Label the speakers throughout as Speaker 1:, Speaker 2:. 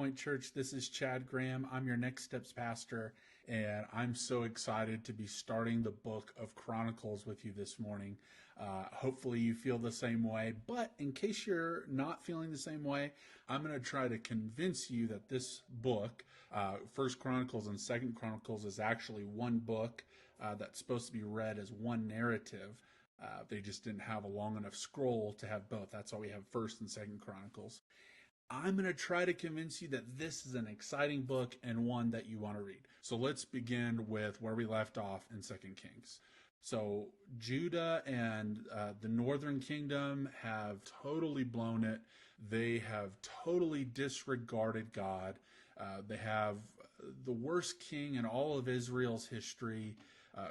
Speaker 1: Highpoint Church. This is Chad Graham. I'm your Next Steps pastor, and I'm so excited to be starting the book of Chronicles with you this morning. Hopefully you feel the same way, but in case you're not feeling the same way, I'm going to try to convince you that this book, First Chronicles and Second Chronicles, is actually one book that's supposed to be read as one narrative. They just didn't have a long enough scroll to have both. That's why we have First and Second Chronicles. I'm going to try to convince you that this is an exciting book and one that you want to read. So let's begin with where we left off in 2 Kings. So Judah and the northern kingdom have totally blown it. They have totally disregarded God. They have the worst king in all of Israel's history,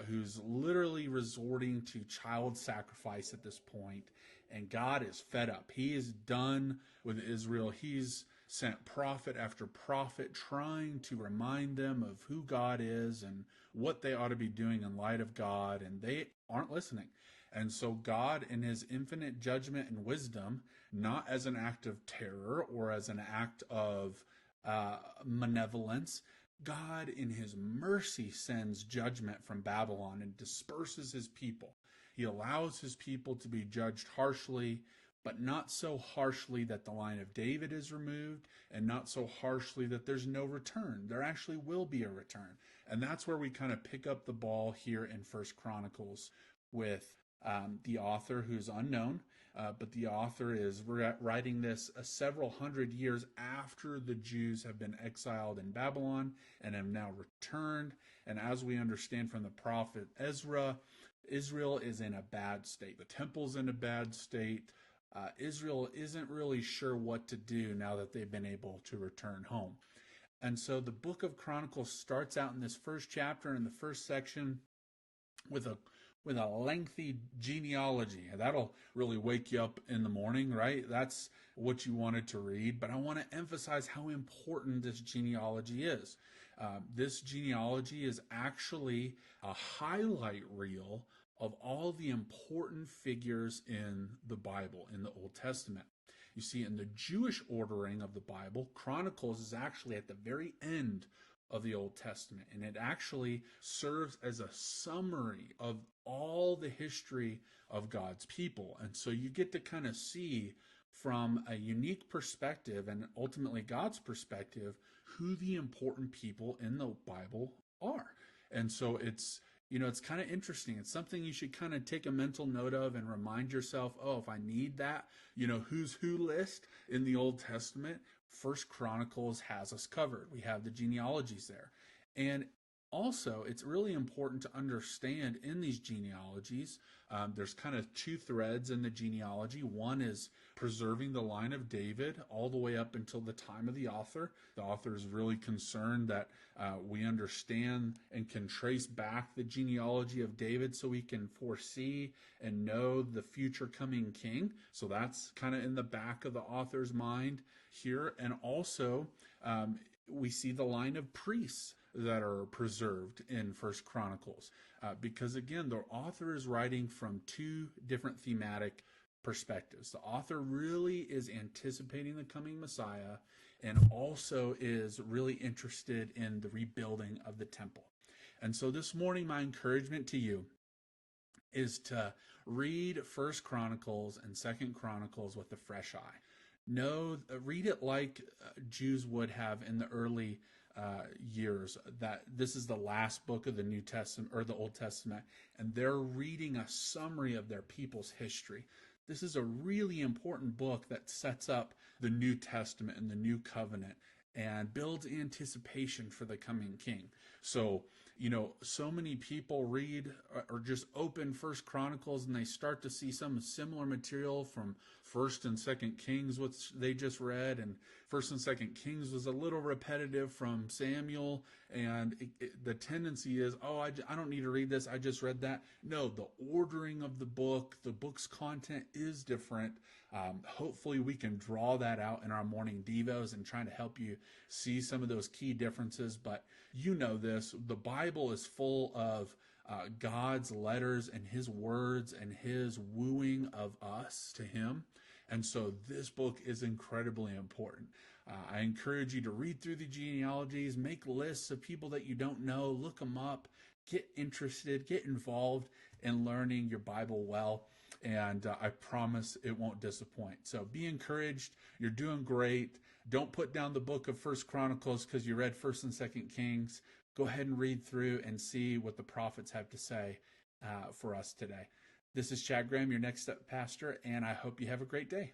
Speaker 1: who's literally resorting to child sacrifice at this point. And God is fed up. He is done with Israel. He's sent prophet after prophet trying to remind them of who God is and what they ought to be doing in light of God, and they aren't listening. And so God, in his infinite judgment and wisdom, not as an act of terror or as an act of malevolence, God in his mercy sends judgment from Babylon and disperses his people. He allows his people to be judged harshly, but not so harshly that the line of David is removed, and not so harshly that there's no return. There actually will be a return. And that's where we kind of pick up the ball here in First Chronicles with the author, who's unknown, but the author is writing this several hundred years after the Jews have been exiled in Babylon and have now returned. And as we understand from the prophet Ezra, Israel is in a bad state. The temple's in a bad state. Israel isn't really sure what to do now that they've been able to return home. And so the book of Chronicles starts out in this first chapter, in the first section, with a lengthy genealogy. That'll really wake you up in the morning, right? That's what you wanted to read. But I want to emphasize how important this genealogy is. This genealogy is actually a highlight reel of all the important figures in the Bible, in the Old Testament. You see, in the Jewish ordering of the Bible, Chronicles is actually at the very end of the Old Testament, and it actually serves as a summary of all the history of God's people. And so you get to kind of see from a unique perspective, and ultimately God's perspective, who the important people in the Bible are. And so it's kind of interesting. It's something you should kind of take a mental note of and remind yourself, oh, if I need that, who's who list in the Old Testament, First Chronicles has us covered. We have the genealogies there. And also, it's really important to understand in these genealogies, there's kind of two threads in the genealogy. One is preserving the line of David all the way up until the time of the author. The author is really concerned that we understand and can trace back the genealogy of David so we can foresee and know the future coming king. So that's kind of in the back of the author's mind here. And also, we see the line of priests that are preserved in First Chronicles, because again, the author is writing from two different thematic perspectives. The author really is anticipating the coming Messiah and also is really interested in the rebuilding of the temple. And so this morning, my encouragement to you is to read First Chronicles and Second Chronicles with a fresh eye. No, read it like Jews would have in the early years, that this is the last book of the New Testament or the Old Testament, and they're reading a summary of their people's history. This is a really important book that sets up the New Testament and the New Covenant and builds anticipation for the coming king. So, so many people read or just open First Chronicles and they start to see some similar material from First and Second Kings, which they just read. And First and Second Kings was a little repetitive from Samuel. And the tendency is, I don't need to read this. I just read that. No, the ordering of the book's content is different. Hopefully we can draw that out in our morning devos and trying to help you see some of those key differences. But this, the Bible is full of God's letters and his words and his wooing of us to him. And so this book is incredibly important. I encourage you to read through the genealogies, make lists of people that you don't know, look them up, get interested, get involved in learning your Bible well. And I promise it won't disappoint. So be encouraged. You're doing great. Don't put down the book of First Chronicles because you read First and Second Kings. Go ahead and read through and see what the prophets have to say for us today. This is Chad Graham, your Next Step Pastor, and I hope you have a great day.